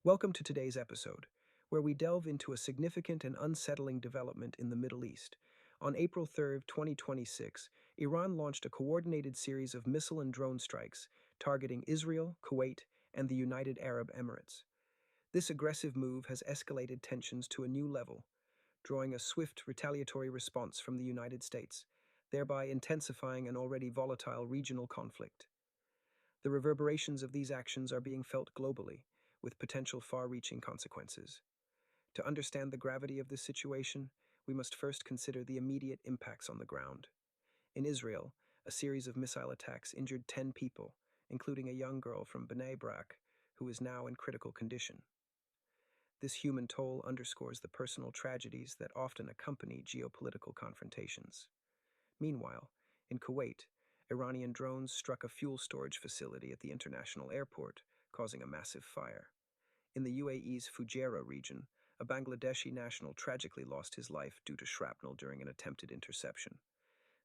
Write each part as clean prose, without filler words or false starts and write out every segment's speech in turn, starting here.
Welcome to today's episode, where we delve into a significant and unsettling development in the Middle East. On April 3rd, 2026, Iran launched a coordinated series of missile and drone strikes targeting Israel, Kuwait, and the United Arab Emirates. This aggressive move has escalated tensions to a new level, drawing a swift retaliatory response from the United States, thereby intensifying an already volatile regional conflict. The reverberations of these actions are being felt globally, with potential far-reaching consequences. To understand the gravity of this situation, we must first consider the immediate impacts on the ground. In Israel, a series of missile attacks injured 10 people, including a young girl from Bnei Brak, who is now in critical condition. This human toll underscores the personal tragedies that often accompany geopolitical confrontations. Meanwhile, in Kuwait, Iranian drones struck a fuel storage facility at the international airport, causing a massive fire. In the UAE's Fujairah region, a Bangladeshi national tragically lost his life due to shrapnel during an attempted interception.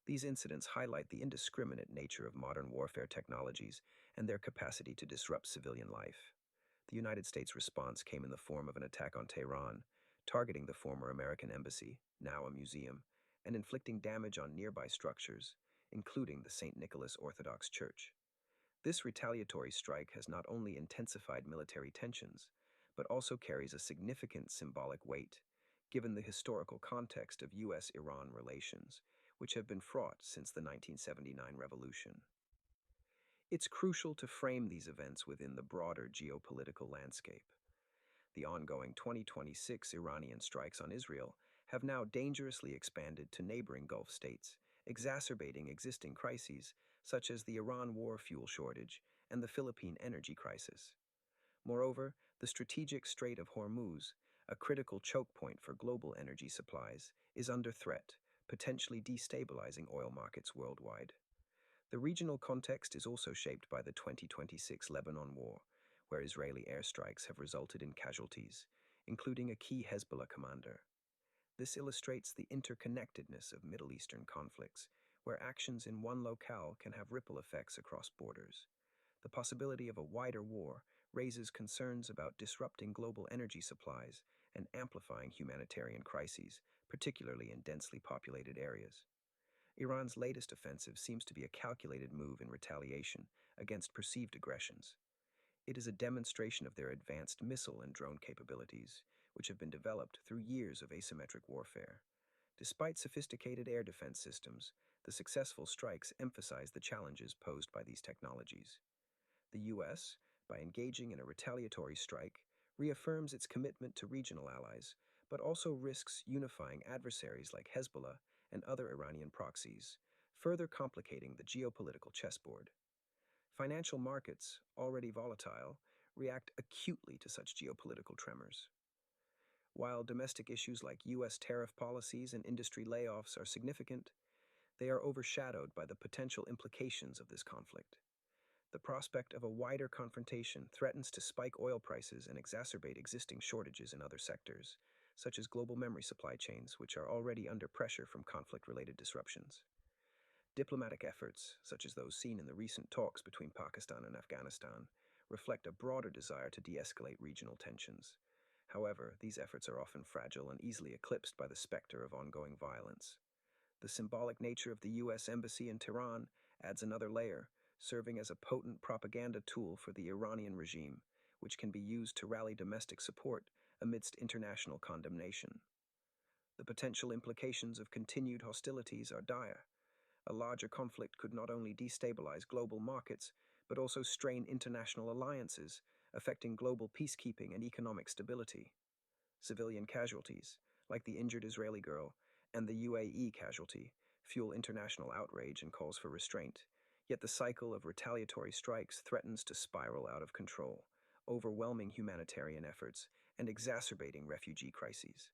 These incidents highlight the indiscriminate nature of modern warfare technologies and their capacity to disrupt civilian life. The United States response came in the form of an attack on Tehran, targeting the former American embassy, now a museum, and inflicting damage on nearby structures, including the St. Nicholas Orthodox Church. This retaliatory strike has not only intensified military tensions, but also carries a significant symbolic weight, given the historical context of U.S Iran relations, which have been fraught since the 1979 revolution. It's crucial to frame these events within the broader geopolitical landscape. The ongoing 2026 Iranian strikes on Israel have now dangerously expanded to neighboring Gulf states, exacerbating existing crises such as the Iran war fuel shortage and the Philippine energy crisis. Moreover, the strategic Strait of Hormuz, a critical choke point for global energy supplies, is under threat, potentially destabilizing oil markets worldwide. The regional context is also shaped by the 2026 Lebanon war, where Israeli airstrikes have resulted in casualties, including a key Hezbollah commander. This illustrates the interconnectedness of Middle Eastern conflicts, where actions in one locale can have ripple effects across borders. The possibility of a wider war raises concerns about disrupting global energy supplies and amplifying humanitarian crises, particularly in densely populated areas. Iran's latest offensive seems to be a calculated move in retaliation against perceived aggressions. It is a demonstration of their advanced missile and drone capabilities, which have been developed through years of asymmetric warfare. Despite sophisticated air defense systems, the successful strikes emphasize the challenges posed by these technologies. The U.S., by engaging in a retaliatory strike, reaffirms its commitment to regional allies, but also risks unifying adversaries like Hezbollah and other Iranian proxies, further complicating the geopolitical chessboard. Financial markets, already volatile, react acutely to such geopolitical tremors. While domestic issues like U.S. tariff policies and industry layoffs are significant, they are overshadowed by the potential implications of this conflict. The prospect of a wider confrontation threatens to spike oil prices and exacerbate existing shortages in other sectors, such as global memory supply chains, which are already under pressure from conflict-related disruptions. Diplomatic efforts, such as those seen in the recent talks between Pakistan and Afghanistan, reflect a broader desire to de-escalate regional tensions. However, these efforts are often fragile and easily eclipsed by the specter of ongoing violence. The symbolic nature of the U.S. Embassy in Tehran adds another layer, serving as a potent propaganda tool for the Iranian regime, which can be used to rally domestic support amidst international condemnation. The potential implications of continued hostilities are dire. A larger conflict could not only destabilize global markets, but also strain international alliances, affecting global peacekeeping and economic stability. Civilian casualties, like the injured Israeli girl and the UAE casualty, fuel international outrage and calls for restraint. Yet the cycle of retaliatory strikes threatens to spiral out of control, overwhelming humanitarian efforts and exacerbating refugee crises.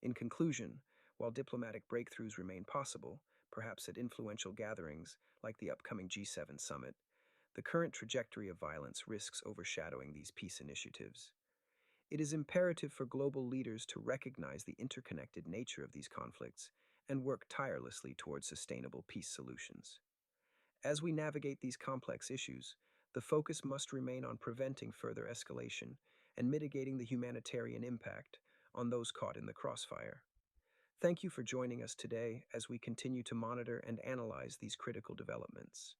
In conclusion, while diplomatic breakthroughs remain possible, perhaps at influential gatherings like the upcoming G7 summit, the current trajectory of violence risks overshadowing these peace initiatives. It is imperative for global leaders to recognize the interconnected nature of these conflicts and work tirelessly towards sustainable peace solutions. As we navigate these complex issues, the focus must remain on preventing further escalation and mitigating the humanitarian impact on those caught in the crossfire. Thank you for joining us today as we continue to monitor and analyze these critical developments.